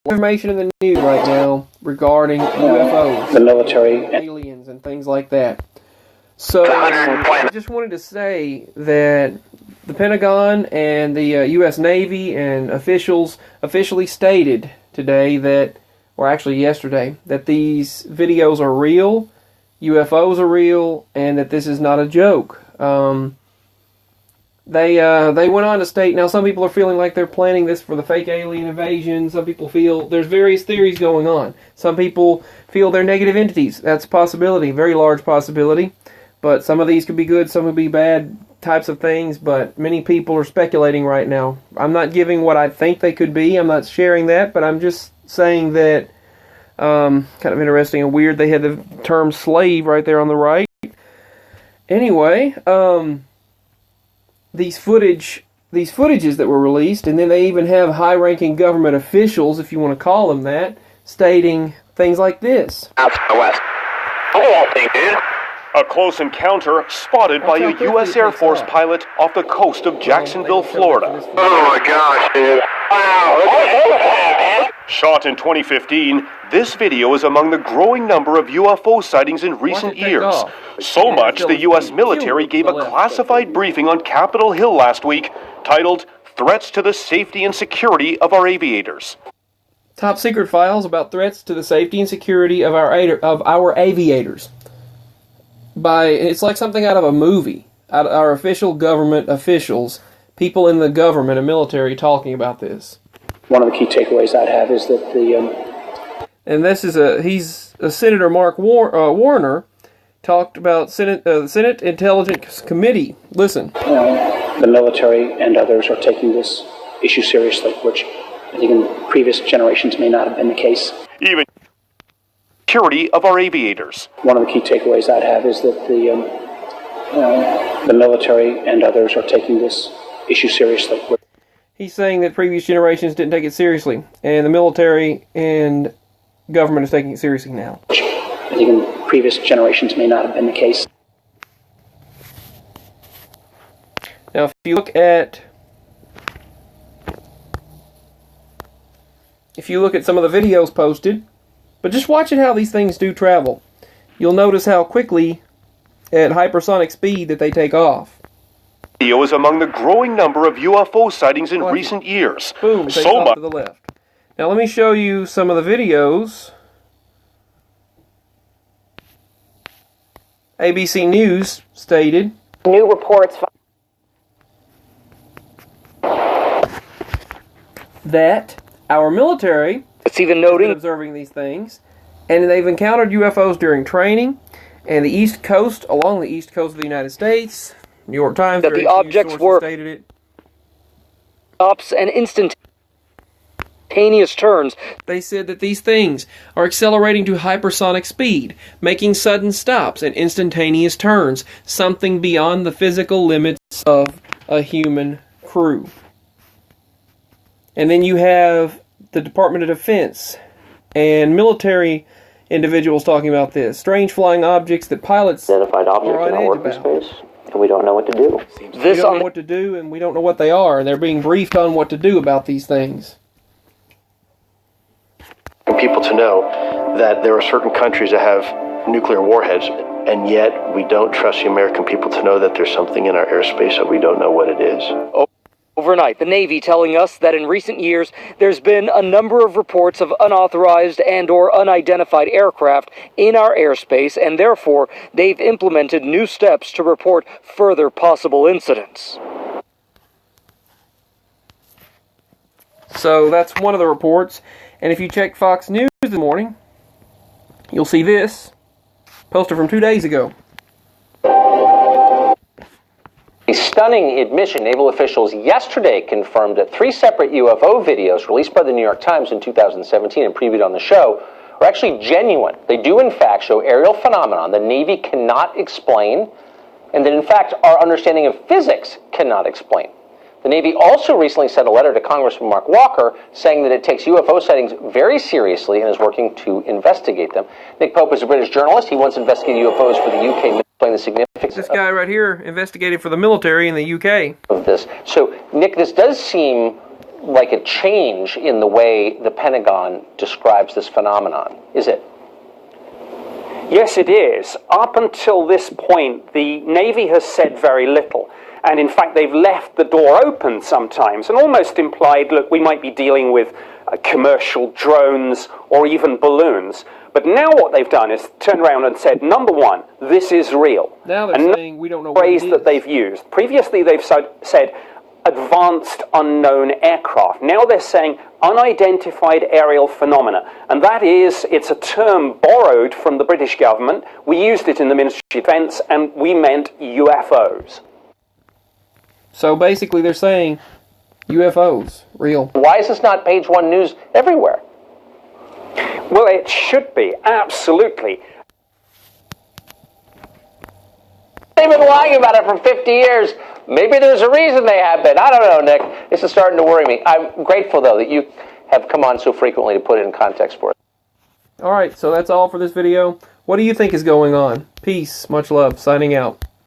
Information in the news right now regarding UFOs, the military, aliens, and things like that. So I just wanted to say that the Pentagon and the U.S. Navy and officials officially stated today that, or actually yesterday, that these videos are real, UFOs are real, and that this is not a joke. They went on to state, now some people are feeling like they're planning this for the fake alien invasion. Some people feel there's various theories going on. Some people feel they're negative entities. That's a possibility, very large possibility. But some of these could be good, some could be bad types of things, but many people are speculating right now. I'm not giving what I think they could be. I'm not sharing that, but I'm just saying that kind of interesting and weird. They had the term slave right there on the right. Anyway, these footages that were released, and then they even have high-ranking government officials, if you want to call them that, stating things like this. Out to the west. Oh, thing, dude. A close encounter spotted by a U.S. Air Force pilot off the coast of Jacksonville, Florida. Oh my gosh, dude. Wow, look at that, man. Shot in 2015, this video is among the growing number of UFO sightings in recent years. So much, the U.S. military gave a classified briefing on Capitol Hill last week titled, Threats to the Safety and Security of Our Aviators. Top secret files about threats to the safety and security of our aviators. It's like something out of a movie. Our official government officials, people in the government and military talking about this. One of the key takeaways I'd have is that and this is he's Senator Mark Warner talked about the Senate Intelligence Committee. Listen. The military and others are taking this issue seriously, which I think in previous generations may not have been the case. Even security of our aviators. One of the key takeaways I'd have is that the military and others are taking this issue seriously. He's saying that previous generations didn't take it seriously, and the military and government is taking it seriously now. I think in previous generations may not have been the case. Now, if you look at some of the videos posted, but just watching how these things do travel, you'll notice how quickly, at hypersonic speed, that they take off. Video is among the growing number of UFO sightings in recent years. Boom, takes off to the left. Now let me show you some of the videos. ABC News stated, new reports that our military it's even noting observing these things, and they've encountered UFOs during training, and along the east coast of the United States. New York Times, that the objects were stated it. Ups and instantaneous turns. They said that these things are accelerating to hypersonic speed, making sudden stops and instantaneous turns, something beyond the physical limits of a human crew. And then you have the Department of Defense and military individuals talking about this. Strange flying objects that pilots identified objects in our working space, and we don't know what to do. We don't know what to do, and we don't know what they are, and they're being briefed on what to do about these things. People to know that there are certain countries that have nuclear warheads, and yet we don't trust the American people to know that there's something in our airspace that we don't know what it is. Overnight, the Navy telling us that in recent years, there's been a number of reports of unauthorized and or unidentified aircraft in our airspace, and therefore, they've implemented new steps to report further possible incidents. So that's one of the reports, and if you check Fox News this morning, you'll see this, posted from 2 days ago. A stunning admission. Naval officials yesterday confirmed that 3 separate UFO videos released by the New York Times in 2017 and previewed on the show are actually genuine. They do in fact show aerial phenomenon the Navy cannot explain, and that in fact our understanding of physics cannot explain. The Navy also recently sent a letter to Congressman Mark Walker saying that it takes UFO sightings very seriously and is working to investigate them. Nick Pope is a British journalist. He once investigated UFOs for the UK, explaining the significance. This guy right here investigated for the military in the UK. Of this. So, Nick, this does seem like a change in the way the Pentagon describes this phenomenon, is it? Yes, it is. Up until this point, the Navy has said very little. And in fact, they've left the door open sometimes and almost implied, look, we might be dealing with commercial drones or even balloons. But now what they've done is turned around and said, number one, this is real. Now they're saying we don't know what it is. Phrase that they've used. Previously, they've said advanced unknown aircraft. Now they're saying unidentified aerial phenomena. And that is, it's a term borrowed from the British government. We used it in the Ministry of Defense, and we meant UFOs. So basically they're saying UFOs, real. Why is this not page one news everywhere? Well, it should be, absolutely. They've been lying about it for 50 years. Maybe there's a reason they have been. I don't know, Nick. This is starting to worry me. I'm grateful, though, that you have come on so frequently to put it in context for us. Alright, so that's all for this video. What do you think is going on? Peace, much love, signing out.